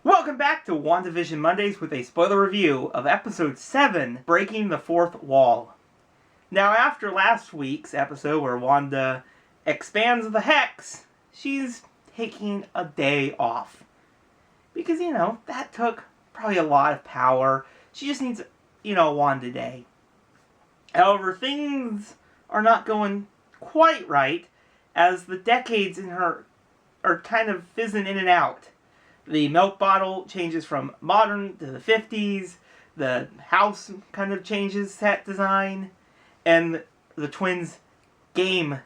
Welcome back to WandaVision Mondays with a spoiler review of Episode 7, Breaking the Fourth Wall. Now, after last week's episode where Wanda expands the Hex, she's taking a day off. Because, that took probably a lot of power. She just needs, a Wanda day. However, things are not going quite right as the decades in her are kind of fizzing in and out. The milk bottle changes from modern to the 50s. The house kind of changes set design. And the twins' game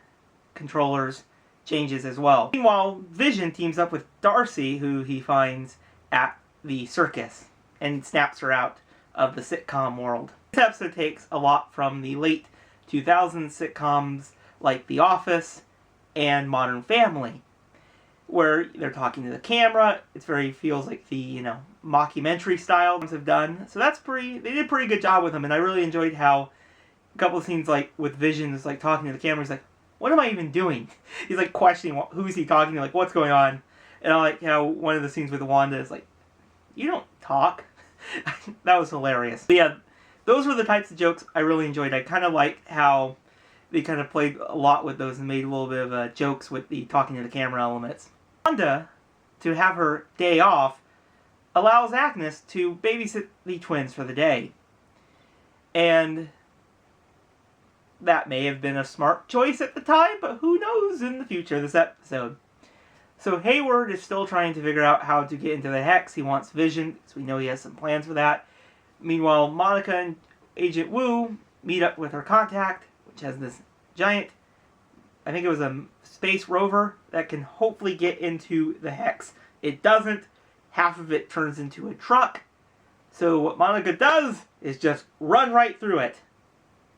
controllers changes as well. Meanwhile, Vision teams up with Darcy, who he finds at the circus, and snaps her out of the sitcom world. This episode takes a lot from the late 2000s sitcoms like The Office and Modern Family, where they're talking to the camera. Feels like the, mockumentary style have done. So they did a pretty good job with them, and I really enjoyed how a couple of scenes like with Vision is like talking to the camera, he's like, what am I even doing? He's like questioning who's he talking to, like what's going on. And I like how one of the scenes with Wanda is like, you don't talk. That was hilarious. But yeah, those were the types of jokes I really enjoyed. I kind of liked how they kind of played a lot with those and made a little bit of jokes with the talking to the camera elements. Wanda, to have her day off, allows Agnes to babysit the twins for the day. And that may have been a smart choice at the time, but who knows in the future of this episode. So Hayward is still trying to figure out how to get into the Hex. He wants Vision, so we know he has some plans for that. Meanwhile, Monica and Agent Wu meet up with her contact, which has this giant, I think it was a space rover that can hopefully get into the Hex. It doesn't. Half of it turns into a truck. So what Monica does is just run right through it.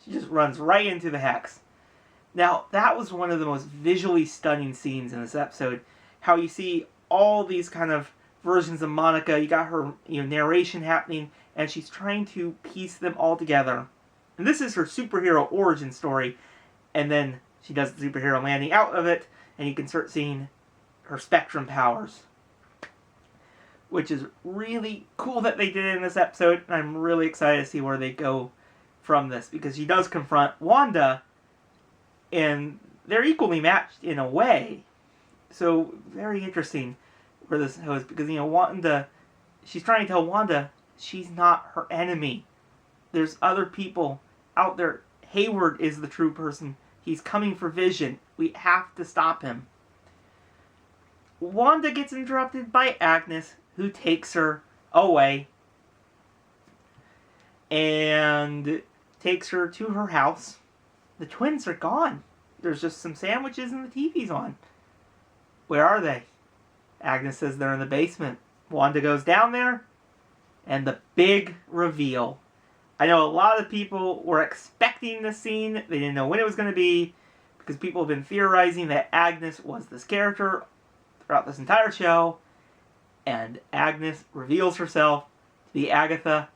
She just runs right into the Hex. Now, that was one of the most visually stunning scenes in this episode. How you see all these kind of versions of Monica. You got her narration happening, and she's trying to piece them all together. And this is her superhero origin story. And then she does the superhero landing out of it, and you can start seeing her spectrum powers. Which is really cool that they did it in this episode, and I'm really excited to see where they go from this, because she does confront Wanda, and they're equally matched in a way. So, very interesting where this goes, because, Wanda, she's trying to tell Wanda she's not her enemy. There's other people out there. Hayward is the true person. He's coming for Vision. We have to stop him. Wanda gets interrupted by Agnes, who takes her away and takes her to her house. The twins are gone. There's just some sandwiches and the TV's on. Where are they? Agnes says they're in the basement. Wanda goes down there, and the big reveal. I know a lot of people were expecting this scene. They didn't know when it was going to be, because people have been theorizing that Agnes was this character throughout this entire show. And Agnes reveals herself to be Agatha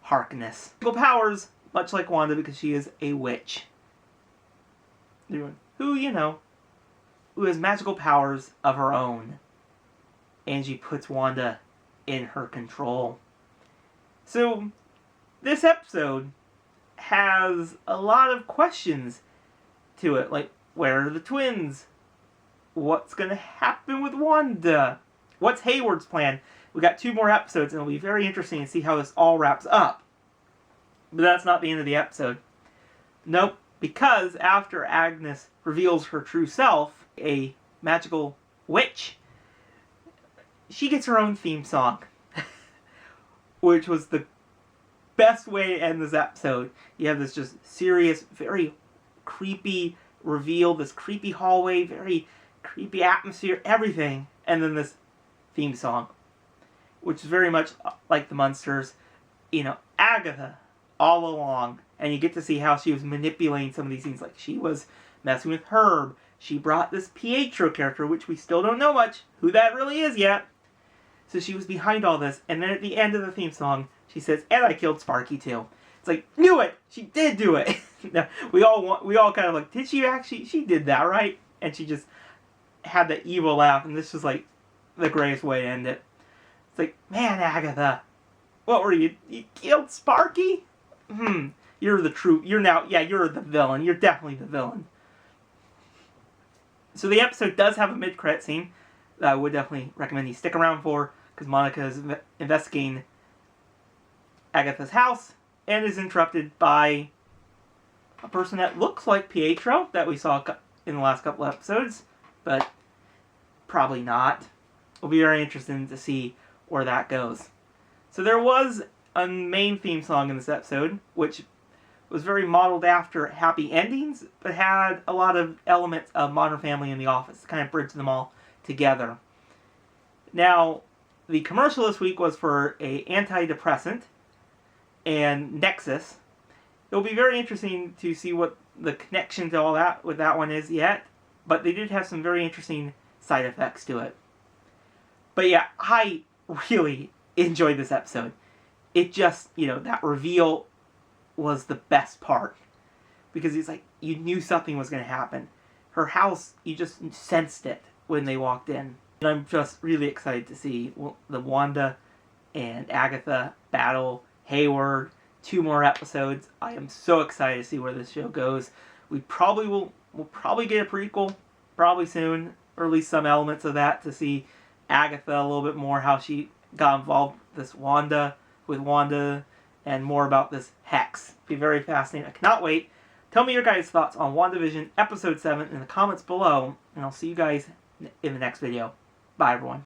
Harkness. Magical powers, much like Wanda, because she is a witch. Who has magical powers of her own. And she puts Wanda in her control. So, this episode has a lot of questions to it. Like, where are the twins? What's going to happen with Wanda? What's Hayward's plan? We got 2 more episodes, and it'll be very interesting to see how this all wraps up. But that's not the end of the episode. Nope, because after Agnes reveals her true self, a magical witch, she gets her own theme song. Which was the best way to end this episode. You have this just serious, very creepy reveal, this creepy hallway, very creepy atmosphere, everything. And then this theme song, which is very much like the Munsters, Agatha all along, and you get to see how she was manipulating some of these things. Like, she was messing with Herb. She brought this Pietro character, which we still don't know much who that really is yet. So she was behind all this, and then at the end of the theme song, she says, "And I killed Sparky too." It's like, knew it! She did do it! we all kind of like, did she actually? She did that, right? And she just had that evil laugh, and this was like the greatest way to end it. like, man, Agatha, what were you? You killed Sparky? You're the true. You're the villain. You're definitely the villain. So the episode does have a mid-credit scene that I would definitely recommend you stick around for, because Monica is investigating Agatha's house and is interrupted by a person that looks like Pietro that we saw in the last couple episodes, but probably not. It'll be very interesting to see where that goes. So there was a main theme song in this episode, which was very modeled after Happy Endings, but had a lot of elements of Modern Family and The Office, kind of bridged them all together. Now, the commercial this week was for a antidepressant and Nexus. It'll be very interesting to see what the connection to all that with that one is yet, but they did have some very interesting side effects to it. But yeah, I really enjoyed this episode. It just, that reveal was the best part. Because it's like, you knew something was going to happen. Her house, you just sensed it when they walked in. And I'm just really excited to see the Wanda and Agatha battle, Hayward, 2 more episodes. I am so excited to see where this show goes. We'll probably get a prequel, probably soon, or at least some elements of that, to see Agatha a little bit more, how she got involved with Wanda, and more about this hex. Be very fascinating. I cannot wait. Tell me your guys' thoughts on WandaVision Episode 7 in the comments below, and I'll see you guys in the next video. Bye, everyone.